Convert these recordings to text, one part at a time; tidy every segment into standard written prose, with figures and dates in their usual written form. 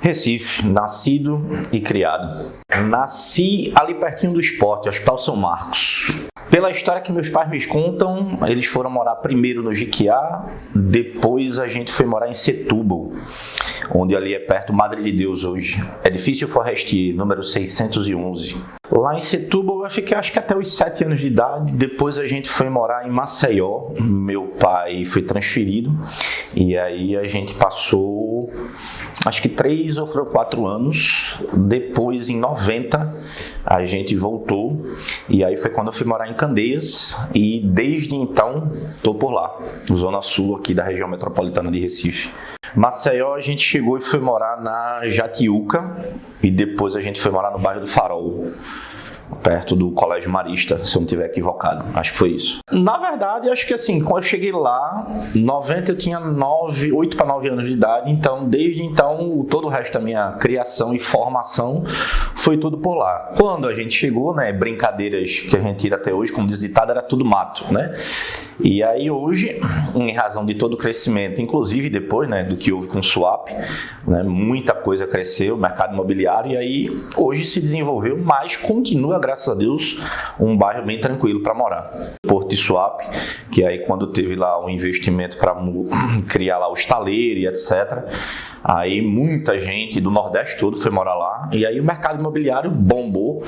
Recife, nascido e criado. Nasci ali pertinho do Esporte, Hospital São Marcos. Pela história que meus pais me contam, eles foram morar primeiro no Jequiá, depois a gente foi morar em Setúbal, onde ali é perto do Madre de Deus hoje. Edifício Forestier, número 611. Lá em Setúbal eu fiquei acho que até os 7 anos de idade, depois a gente foi morar em Maceió, meu pai foi transferido, e aí a gente passou acho que 3 ou 4 anos, depois em 90 a gente voltou, e aí foi quando eu fui morar em Candeias, e desde então estou por lá, zona sul aqui da região metropolitana de Recife. Maceió a gente chegou e foi morar na Jatiuca, e depois a gente foi morar no bairro do Farol, perto do Colégio Marista, se eu não estiver equivocado. Acho que foi isso. Na verdade, acho que assim, quando eu cheguei lá, em 90 eu tinha 8 para 9 anos de idade, então desde então, todo o resto da minha criação e formação foi tudo por lá. Quando a gente chegou, né, brincadeiras que a gente tira até hoje, como diz o ditado, era tudo mato, né? E aí hoje, em razão de todo o crescimento, inclusive depois, né, do que houve com o swap, né, muita coisa cresceu, mercado imobiliário, e aí hoje se desenvolveu, mas continua, graças a Deus, um bairro bem tranquilo para morar. Porto de Suape, que aí quando teve lá um investimento para criar lá o estaleiro e etc., aí muita gente do Nordeste todo foi morar lá, e aí o mercado imobiliário bombou,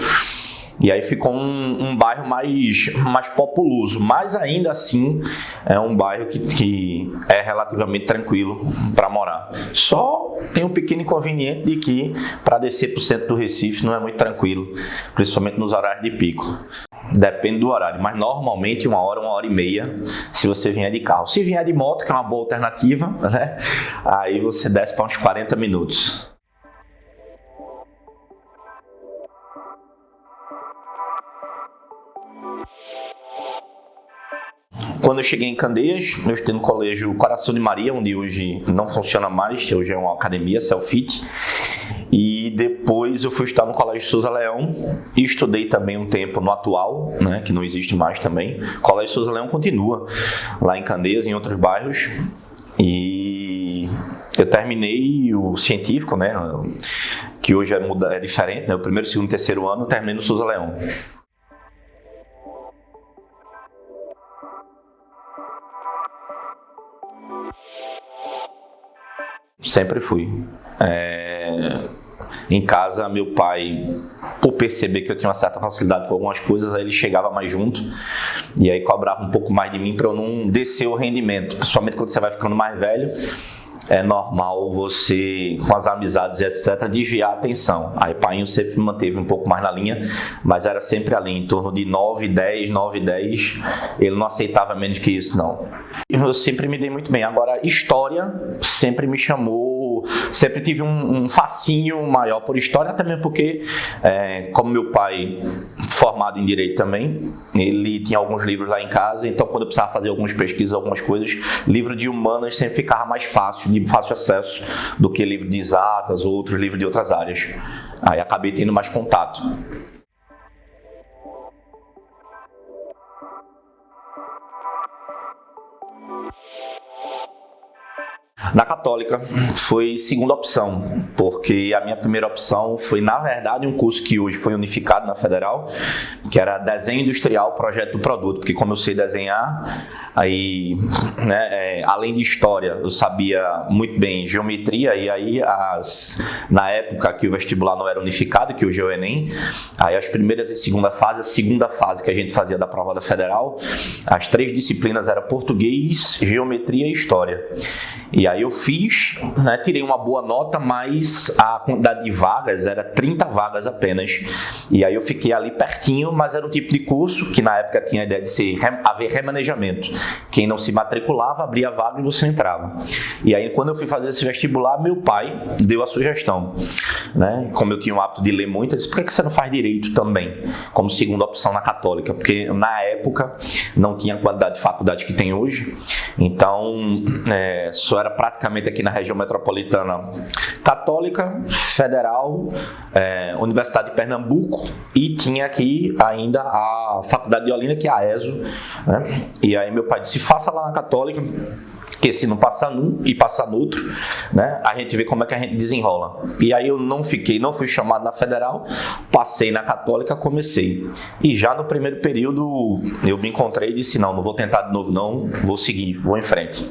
e aí ficou um bairro mais populoso, mas ainda assim é um bairro que é relativamente tranquilo para morar. Só tem um pequeno inconveniente de que para descer para o centro do Recife não é muito tranquilo, principalmente nos horários de pico. Depende do horário, mas normalmente 1 hora e meia se você vier de carro. Se vier de moto, que é uma boa alternativa, né? Aí você desce para uns 40 minutos. Quando eu cheguei em Candeias, eu estudei no colégio Coração de Maria, onde hoje não funciona mais, hoje é uma academia, Selfit. E depois eu fui estudar no colégio Souza Leão e estudei também um tempo no atual, né, que não existe mais também. O colégio Souza Leão continua lá em Candeias, em outros bairros. E eu terminei o científico, né, que hoje é diferente, né, o primeiro, segundo e terceiro ano eu terminei no Souza Leão. Sempre fui. Em casa, meu pai, por perceber que eu tinha uma certa facilidade com algumas coisas, aí ele chegava mais junto e aí cobrava um pouco mais de mim para eu não descer o rendimento, principalmente quando você vai ficando mais velho. É normal você, com as amizades e etc., desviar a atenção. Aí pai sempre me manteve um pouco mais na linha, mas era sempre ali, em torno de 9, 10, 9, 10. Ele não aceitava menos que isso, não. Eu sempre me dei muito bem. Agora, história sempre me chamou, sempre tive um fascínio maior por história, até mesmo porque, como meu pai, formado em Direito também, ele tinha alguns livros lá em casa, então quando eu precisava fazer algumas pesquisas, algumas coisas, livro de humanas sempre ficava mais fácil, de fácil acesso, do que livro de exatas ou outros livros de outras áreas. Aí acabei tendo mais contato. Na Católica foi segunda opção, porque a minha primeira opção foi, na verdade, um curso que hoje foi unificado na Federal, que era Desenho Industrial, Projeto do Produto, porque como eu sei desenhar, aí, né, além de História, eu sabia muito bem Geometria, e aí, na época que o vestibular não era unificado, que hoje é o Enem, aí as primeiras e segunda fase, a segunda fase que a gente fazia da prova da Federal, as 3 disciplinas eram Português, Geometria e História. E aí eu fiz, né, tirei uma boa nota, mas a quantidade de vagas era 30 vagas apenas. E aí eu fiquei ali pertinho, mas era um tipo de curso que na época tinha a ideia de haver remanejamento. Quem não se matriculava, abria a vaga e você entrava. E aí quando eu fui fazer esse vestibular, meu pai deu a sugestão, né? Como eu tinha o hábito de ler muito, ele disse, por que você não faz Direito também, como segunda opção na Católica? Porque na época não tinha a quantidade de faculdade que tem hoje, então só era praticamente aqui na região metropolitana Católica, Federal, Universidade de Pernambuco, e tinha aqui ainda a Faculdade de Olinda, que é a ESO, né? E aí meu pai disse, faça lá na Católica, Porque se não passar num e passar no outro, né, a gente vê como é que a gente desenrola. E aí eu não fui chamado na Federal, passei na Católica, comecei. E já no primeiro período eu me encontrei e disse, não vou tentar de novo não, vou seguir, vou em frente.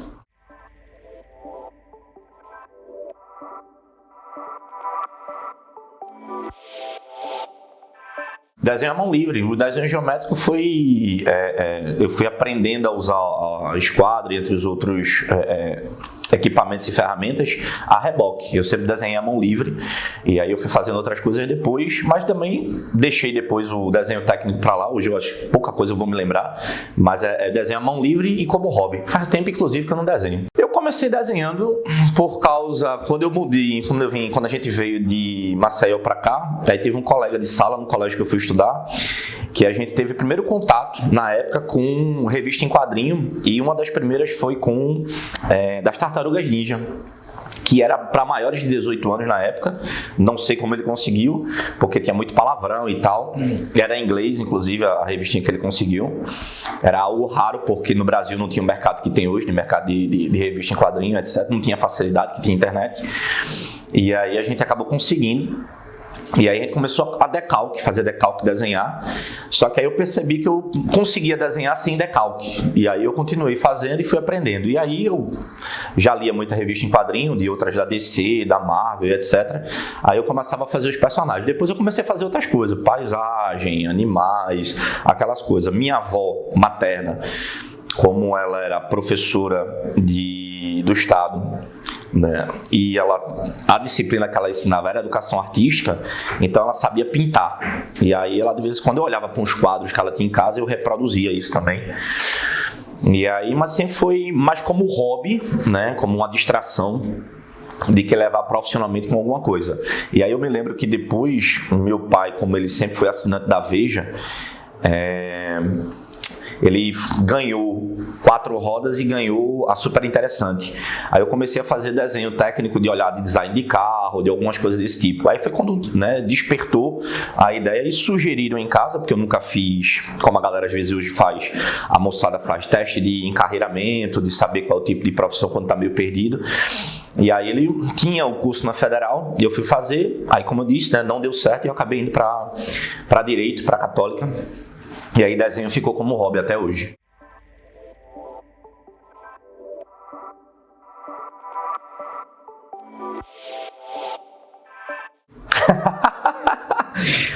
Desenho à mão livre. O desenho geométrico foi... eu fui aprendendo a usar a esquadra e entre os outros equipamentos e ferramentas a reboque. Eu sempre desenhei à mão livre e aí eu fui fazendo outras coisas depois, mas também deixei depois o desenho técnico para lá. Hoje eu acho que pouca coisa eu vou me lembrar, mas é desenho à mão livre e como hobby. Faz tempo, inclusive, que eu não desenho. Eu comecei desenhando por causa... Quando a gente veio de Maceió para cá, aí teve um colega de sala no colégio que eu fui estudar, que a gente teve o primeiro contato, na época, com revista em quadrinho, e uma das primeiras foi com das Tartarugas Ninja, que era para maiores de 18 anos na época. Não sei como ele conseguiu, porque tinha muito palavrão e tal. Era em inglês, inclusive, a revistinha que ele conseguiu. Era algo raro, porque no Brasil não tinha o mercado que tem hoje, de mercado de revista em quadrinho, etc. Não tinha facilidade que tinha internet. E aí a gente acabou conseguindo. E aí a gente começou a fazer decalque, desenhar. Só que aí eu percebi que eu conseguia desenhar sem decalque. E aí eu continuei fazendo e fui aprendendo. E aí eu já lia muita revista em quadrinho, de outras da DC, da Marvel, etc. Aí eu começava a fazer os personagens. Depois eu comecei a fazer outras coisas. Paisagem, animais, aquelas coisas. Minha avó materna, como ela era professora do estado, né? E a disciplina que ela ensinava era educação artística, então ela sabia pintar. E aí ela, de vez em quando, eu olhava para uns quadros que ela tinha em casa e eu reproduzia isso também. E aí, mas sempre foi mais como hobby, né? Como uma distração de que levar profissionalmente com alguma coisa. E aí eu me lembro que depois, o meu pai, como ele sempre foi assinante da Veja, ele ganhou 4 rodas e ganhou a Super Interessante. Aí eu comecei a fazer desenho técnico de olhar de design de carro, de algumas coisas desse tipo. Aí foi quando, né, despertou a ideia e sugeriram em casa, porque eu nunca fiz, como a galera às vezes hoje faz, a moçada faz teste de encarreiramento, de saber qual é o tipo de profissão quando está meio perdido. E aí ele tinha o curso na Federal e eu fui fazer. Aí, como eu disse, né, não deu certo e eu acabei indo para Direito, para Católica. E aí desenho ficou como hobby até hoje.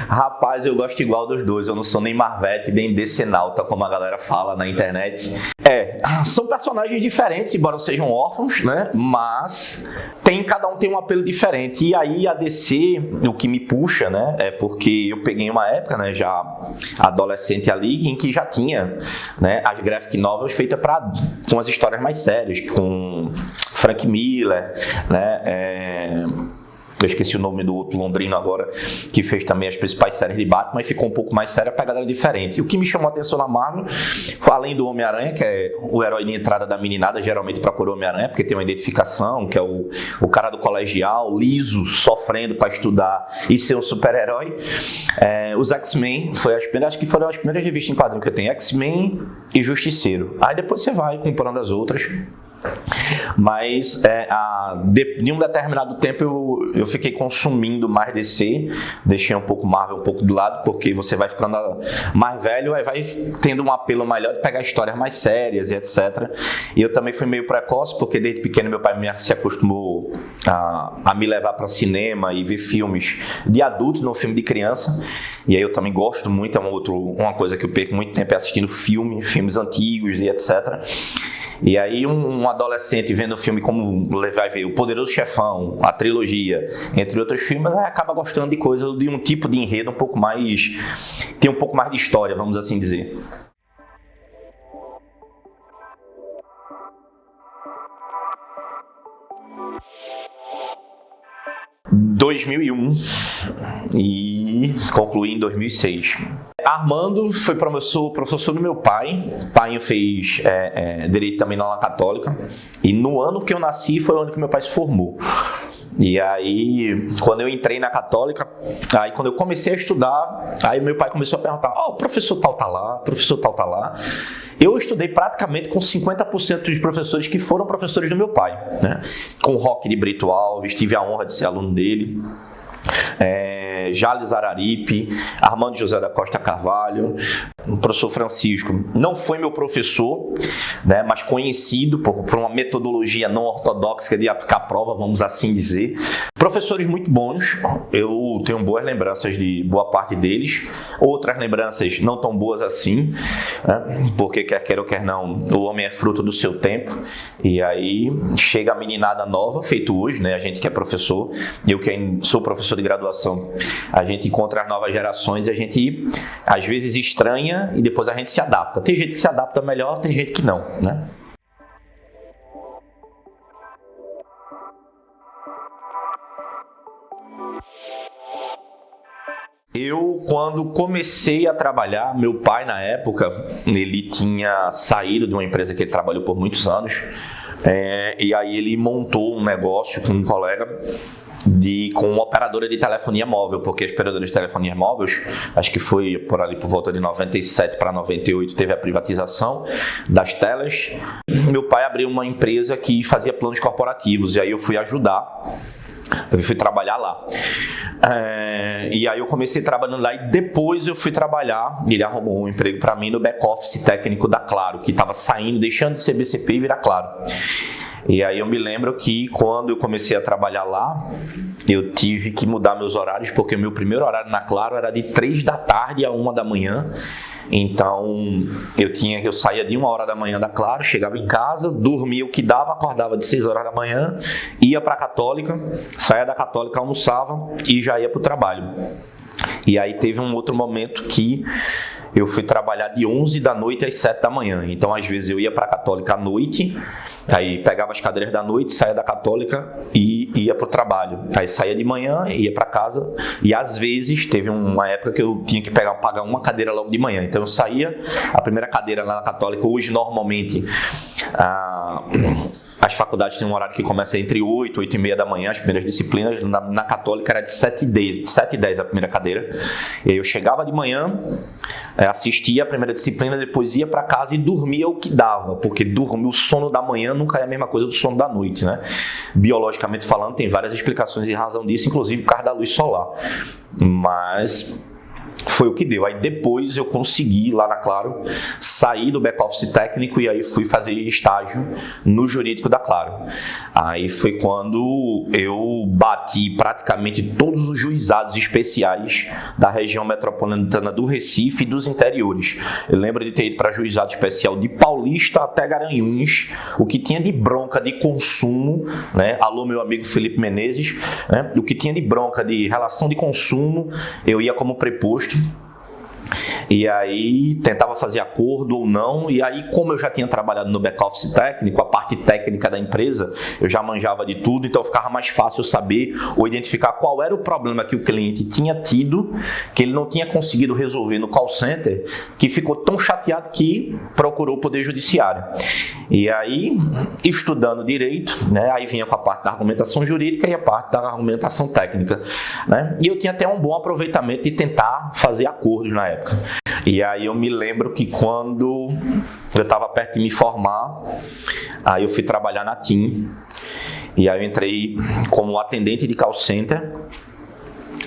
Rapaz, eu gosto igual dos dois. Eu não sou nem Marvete, nem Decenalta, como a galera fala na internet. São personagens diferentes, embora sejam órfãos, né? Mas cada um tem um apelo diferente. E aí a DC, o que me puxa, né? É porque eu peguei uma época, né? Já adolescente ali, em que já tinha, né, as graphic novels feitas com as histórias mais sérias, com Frank Miller, né? Eu esqueci o nome do outro londrino agora, que fez também as principais séries de Batman, e ficou um pouco mais séria, pegada diferente. E o que me chamou a atenção na Marvel, foi além do Homem-Aranha, que é o herói de entrada da meninada, geralmente procura o Homem-Aranha, porque tem uma identificação, que é o cara do colegial, liso, sofrendo para estudar e ser um super-herói. Os X-Men, acho que foram as primeiras revistas em quadrinho que eu tenho, X-Men e Justiceiro. Aí depois você vai comprando as outras. Mas de um determinado tempo eu fiquei consumindo mais DC, deixei um pouco Marvel um pouco de lado, porque você vai ficando mais velho, aí vai tendo um apelo melhor de pegar histórias mais sérias e etc. E eu também fui meio precoce, porque desde pequeno meu pai se acostumou a me levar para cinema e ver filmes de adultos, não filme de criança. E aí eu também gosto muito, uma coisa que eu perco muito tempo é assistindo filmes antigos e etc. E aí um adolescente vendo um filme como vai ver O Poderoso Chefão, a trilogia, entre outros filmes, acaba gostando de coisa de um tipo de enredo tem um pouco mais de história, vamos assim dizer. Em 2001 e concluí em 2006. Armando foi professor do meu pai. O pai fez Direito também na Católica. E no ano que eu nasci foi o ano que meu pai se formou. E aí, quando eu entrei na Católica, aí quando eu comecei a estudar, aí meu pai começou a perguntar, o professor tal tá lá, professor tal tá lá. Eu estudei praticamente com 50% dos professores que foram professores do meu pai, né? Com Roque de Brito Alves, tive a honra de ser aluno dele. Jales Araripe, Armando José da Costa Carvalho, o professor Francisco. Não foi meu professor, né, mas conhecido por uma metodologia não ortodoxa de aplicar a prova, vamos assim dizer. Professores muito bons, eu tenho boas lembranças de boa parte deles, outras lembranças não tão boas assim, né, porque quer queira ou quer não, o homem é fruto do seu tempo, e aí chega a meninada nova, feito hoje, né, a gente que é professor, eu que sou professor de graduação, a gente encontra as novas gerações e a gente às vezes estranha e depois a gente se adapta. Tem gente que se adapta melhor, tem gente que não, né? Eu, quando comecei a trabalhar, meu pai na época, ele tinha saído de uma empresa que ele trabalhou por muitos anos, e aí ele montou um negócio com um colega com uma operadora de telefonia móvel, porque as operadoras de telefonia móveis, acho que foi por ali por volta de 97 para 98, teve a privatização das telas. Meu pai abriu uma empresa que fazia planos corporativos, e aí eu fui ajudar. Eu fui trabalhar lá. E aí eu comecei trabalhando lá e depois eu fui trabalhar, ele arrumou um emprego para mim no back-office técnico da Claro, que estava saindo, deixando de ser BCP e virar Claro. E aí eu me lembro que quando eu comecei a trabalhar lá, eu tive que mudar meus horários, porque o meu primeiro horário na Claro era de 3 da tarde a 1 da manhã. Então eu saía de 1 hora da manhã da Claro, chegava em casa, dormia o que dava, acordava de 6 horas da manhã, ia para a Católica, saía da Católica, almoçava e já ia para o trabalho. E aí teve um outro momento que eu fui trabalhar de 11 da noite às 7 da manhã. Então às vezes eu ia para a Católica à noite, aí pegava as cadeiras da noite, saía da Católica e ia para o trabalho. Aí saía de manhã, ia para casa e às vezes teve uma época que eu tinha que pagar uma cadeira logo de manhã. Então eu saía, a primeira cadeira lá na Católica, hoje normalmente as faculdades têm um horário que começa entre 8 e 8 e meia da manhã, as primeiras disciplinas. Na Católica era de 7 e 10 a primeira cadeira. E aí eu chegava de manhã, assistia a primeira disciplina, depois ia para casa e dormia o que dava, porque dormir o sono da manhã nunca é a mesma coisa do sono da noite, né? Biologicamente falando, tem várias explicações em razão disso, inclusive por causa da luz solar. Mas foi o que deu. Aí depois eu consegui, lá na Claro, sair do back-office técnico e aí fui fazer estágio no jurídico da Claro. Aí foi quando eu bati praticamente todos os juizados especiais da região metropolitana do Recife e dos interiores. Eu lembro de ter ido para juizado especial de Paulista até Garanhuns, o que tinha de bronca de consumo, né? Alô, meu amigo Felipe Menezes, né? O que tinha de bronca de relação de consumo, eu ia como preposto. E aí tentava fazer acordo ou não, e aí como eu já tinha trabalhado no back-office técnico, a parte técnica da empresa, eu já manjava de tudo, então ficava mais fácil saber ou identificar qual era o problema que o cliente tinha tido, que ele não tinha conseguido resolver no call center, que ficou tão chateado que procurou o Poder Judiciário. E aí, estudando direito, né, aí vinha com a parte da argumentação jurídica e a parte da argumentação técnica, né, e eu tinha até um bom aproveitamento de tentar fazer acordos na época. E aí eu me lembro que quando eu estava perto de me formar, aí eu fui trabalhar na TIM, e aí eu entrei como atendente de call center,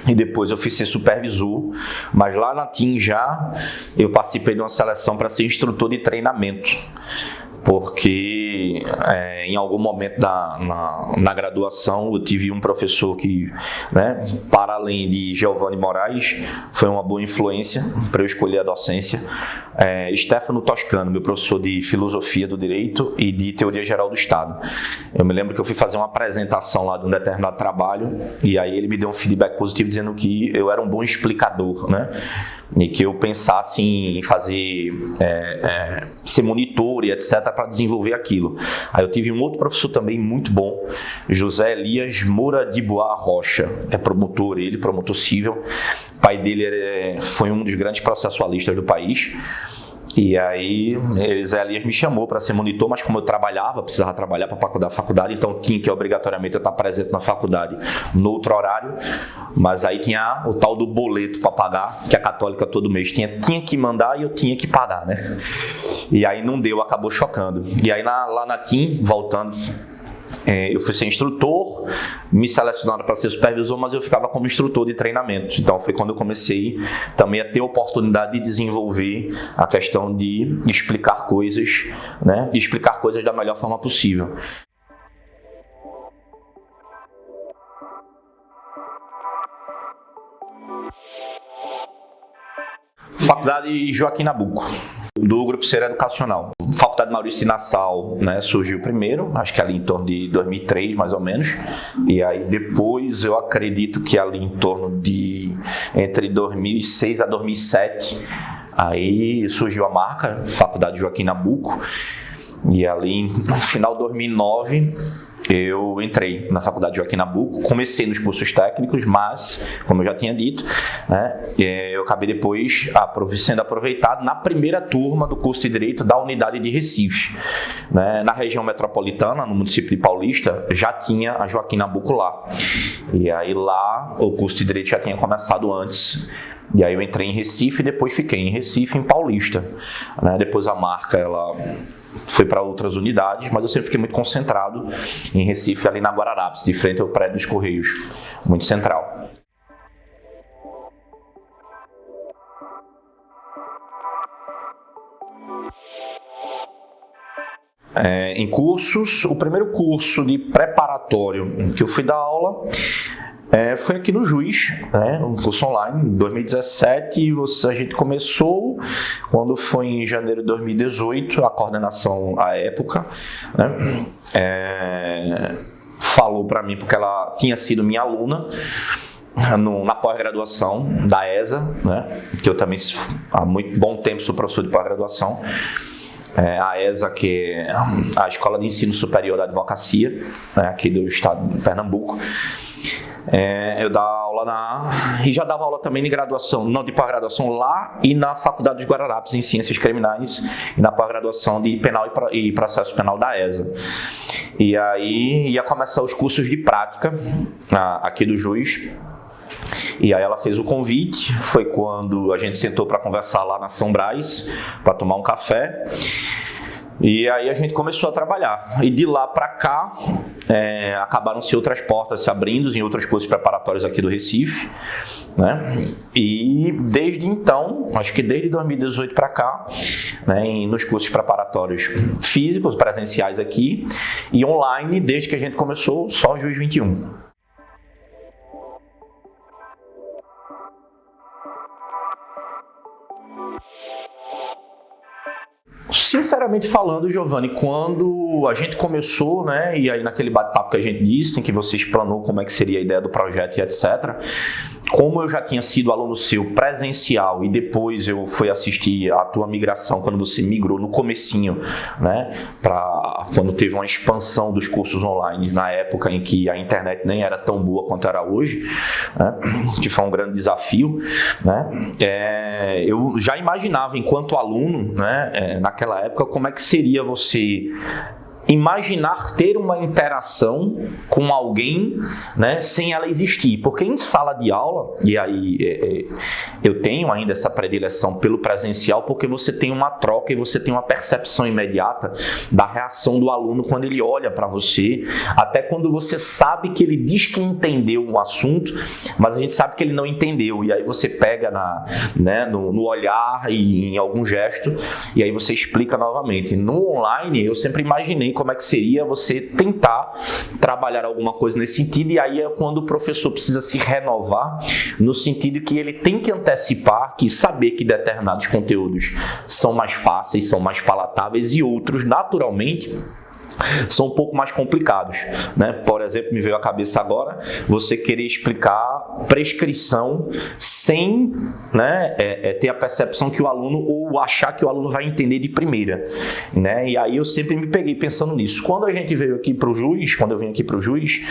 e depois eu fui ser supervisor, mas lá na TIM já eu participei de uma seleção para ser instrutor de treinamento, porque em algum momento na graduação eu tive um professor que, né, para além de Giovanni Moraes, foi uma boa influência para eu escolher a docência, Stefano Toscano, meu professor de filosofia do direito e de teoria geral do Estado. Eu me lembro que eu fui fazer uma apresentação lá de um determinado trabalho e aí ele me deu um feedback positivo dizendo que eu era um bom explicador, né? E que eu pensasse em fazer, ser monitor e etc. para desenvolver aquilo. Aí eu tive um outro professor também muito bom, José Elias Moura de Boa Rocha, promotor civil. O pai dele foi um dos grandes processualistas do país. E aí, Elias me chamou para ser monitor, mas como eu precisava trabalhar para pagar a faculdade, então tinha que obrigatoriamente eu estar presente na faculdade no outro horário, mas aí tinha o tal do boleto para pagar, que a Católica todo mês tinha que mandar e eu tinha que pagar, né? E aí não deu, acabou chocando. E aí lá na TIM, voltando, eu fui ser instrutor, me selecionaram para ser supervisor, mas eu ficava como instrutor de treinamento. Então foi quando eu comecei também a ter a oportunidade de desenvolver a questão de explicar coisas, né? De explicar coisas da melhor forma possível. Faculdade Joaquim Nabuco, do Grupo Ser Educacional. Faculdade Maurício de Nassau, né, surgiu primeiro, acho que ali em torno de 2003, mais ou menos. E aí depois eu acredito que ali em torno de entre 2006 a 2007, aí surgiu a marca Faculdade Joaquim Nabuco. E ali no final de 2009 eu entrei na Faculdade Joaquim Nabuco, comecei nos cursos técnicos, mas, como eu já tinha dito, né, eu acabei depois sendo aproveitado na primeira turma do curso de Direito da unidade de Recife. Né, na região metropolitana, no município de Paulista, já tinha a Joaquim Nabuco lá. E aí lá o curso de Direito já tinha começado antes. E aí eu entrei em Recife e depois fiquei em Recife, em Paulista. Né, depois a marca, ela foi para outras unidades, mas eu sempre fiquei muito concentrado em Recife, ali na Guararapes, de frente ao prédio dos Correios, muito central. Em cursos, o primeiro curso de preparatório que eu fui dar aula foi aqui no Juiz, né, um curso online, em 2017, a gente começou, quando foi em janeiro de 2018, a coordenação à época, né, falou para mim, porque ela tinha sido minha aluna, na pós-graduação da ESA, né, que eu também há muito bom tempo sou professor de pós-graduação, a ESA, que é a Escola de Ensino Superior da Advocacia, né, aqui do estado de Pernambuco. Eu dava aula e já dava aula também de graduação, não de pós-graduação lá e na Faculdade dos Guararapes em Ciências Criminais e na pós-graduação de Penal e Processo Penal da ESA. E aí ia começar os cursos de prática aqui do Juiz. E aí ela fez o convite, foi quando a gente sentou para conversar lá na São Brás, para tomar um café. E aí a gente começou a trabalhar. E de lá para cá, acabaram-se outras portas se abrindo em outros cursos preparatórios aqui do Recife. Né? E desde então, acho que desde 2018 para cá, né, nos cursos preparatórios físicos, presenciais aqui, e online, desde que a gente começou, só o Juiz 21. Sinceramente falando, Giovanni, quando a gente começou, né, e aí naquele bate-papo que a gente disse, em que você explanou como é que seria a ideia do projeto e etc., como eu já tinha sido aluno seu presencial e depois eu fui assistir a tua migração, quando você migrou no comecinho, né, quando teve uma expansão dos cursos online, na época em que a internet nem era tão boa quanto era hoje, né, que foi um grande desafio, né, eu já imaginava enquanto aluno, né, naquela época, como é que seria você imaginar ter uma interação com alguém, né, sem ela existir, porque em sala de aula, e aí eu tenho ainda essa predileção pelo presencial, porque você tem uma troca e você tem uma percepção imediata da reação do aluno quando ele olha para você, até quando você sabe que ele diz que entendeu um assunto, mas a gente sabe que ele não entendeu, e aí você pega no olhar e em algum gesto, e aí você explica novamente. No online, eu sempre imaginei como é que seria você tentar trabalhar alguma coisa nesse sentido, e aí é quando o professor precisa se renovar, no sentido que ele tem que antecipar, que saber que determinados conteúdos são mais fáceis, são mais palatáveis, e outros, naturalmente, são um pouco mais complicados, né? Por exemplo, me veio à cabeça agora você querer explicar prescrição sem, né, ter a percepção que o aluno, ou achar que o aluno vai entender de primeira, né? E aí eu sempre me peguei pensando nisso. Quando a gente veio aqui para o Juiz, quando eu vim aqui para o Juiz,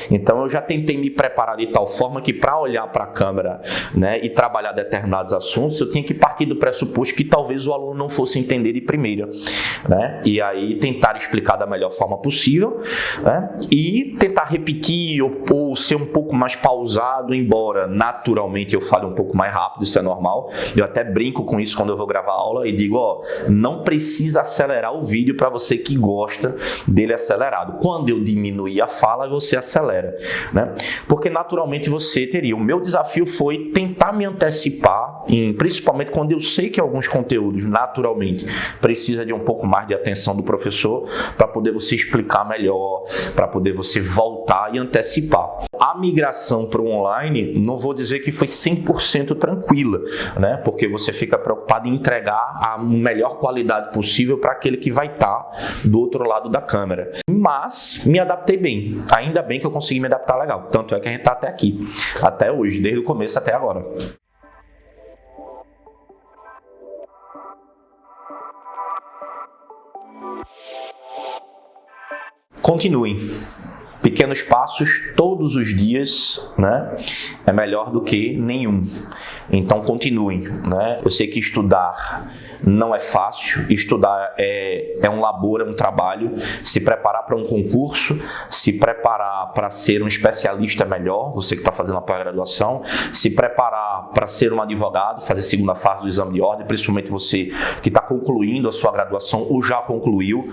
então eu já tentei me preparar de tal forma que para olhar para a câmera, né, e trabalhar determinados assuntos, eu tinha que partir do pressuposto que talvez o aluno não fosse entender de primeira, né? E aí tentar explicar da melhor forma possível, né? E tentar repetir ou ser um pouco mais pausado, embora naturalmente eu fale um pouco mais rápido, isso é normal. Eu até brinco com isso quando eu vou gravar aula e digo, ó, não precisa acelerar o vídeo para você que gosta dele acelerado. Quando eu diminuir a fala, você acelera, né? Porque naturalmente você teria. O meu desafio foi tentar me antecipar, principalmente quando eu sei que alguns conteúdos naturalmente precisa de um pouco mais de atenção do professor para poder você explicar melhor, para poder você voltar e antecipar. A migração para o online, não vou dizer que foi 100% tranquila, né? Porque você fica preocupado em entregar a melhor qualidade possível para aquele que vai estar do outro lado da câmera. Mas me adaptei bem. Ainda bem que eu consegui me adaptar legal. Tanto é que a gente está até aqui, até hoje, desde o começo até agora. Continuem. Pequenos passos todos os dias, né, é melhor do que nenhum. Então continuem, né? Eu sei que estudar não é fácil, estudar é um labor, é um trabalho. Se preparar para um concurso, se preparar para ser um especialista é melhor, você que está fazendo a pós-graduação, se preparar para ser um advogado, fazer a segunda fase do exame de ordem, principalmente você que está concluindo a sua graduação ou já concluiu.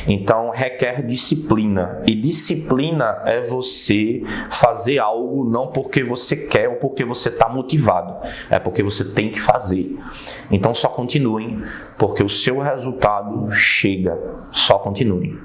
Então requer disciplina, e disciplina é você fazer algo não porque você quer ou porque você está motivado, é porque você tem que fazer. Então só continuem, porque o seu resultado chega. Só continuem.